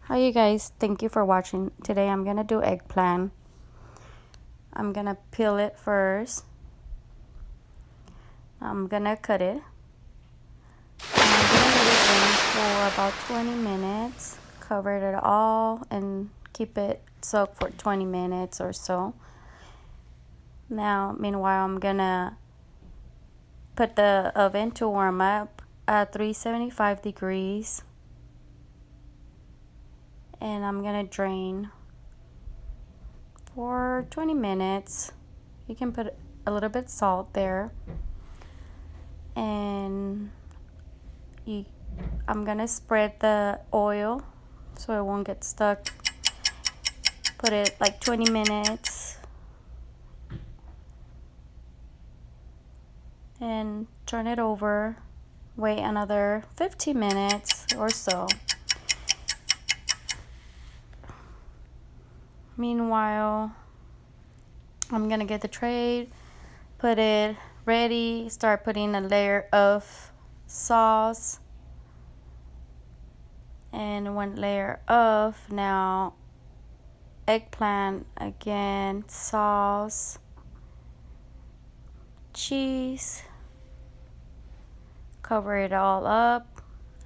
Hi you guys, thank you for watching. Today I'm gonna do eggplant. I'm gonna peel it first. I'm gonna cut it. I'm gonna let it in for about 20 minutes. Cover it all and keep it soaked for 20 minutes or so. Now, meanwhile, I'm gonna put the oven to warm up at 375 degrees. And I'm gonna drain for 20 minutes. You can put a little bit salt there. And I'm gonna spread the oil so it won't get stuck. Put it like 20 minutes and turn it over. Wait another 15 minutes or so. Meanwhile, I'm gonna get the tray, put it ready, start putting a layer of sauce and one layer of now eggplant again, sauce, cheese, cover it all up,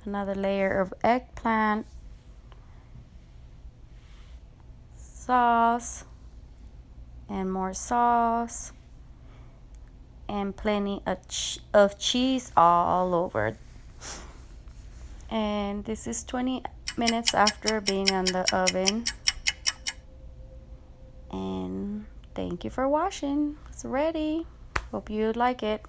another layer of eggplant, sauce, and more sauce, and plenty of cheese all over. And this is 20 minutes after being in the oven. And thank you for watching. It's ready. Hope you like it.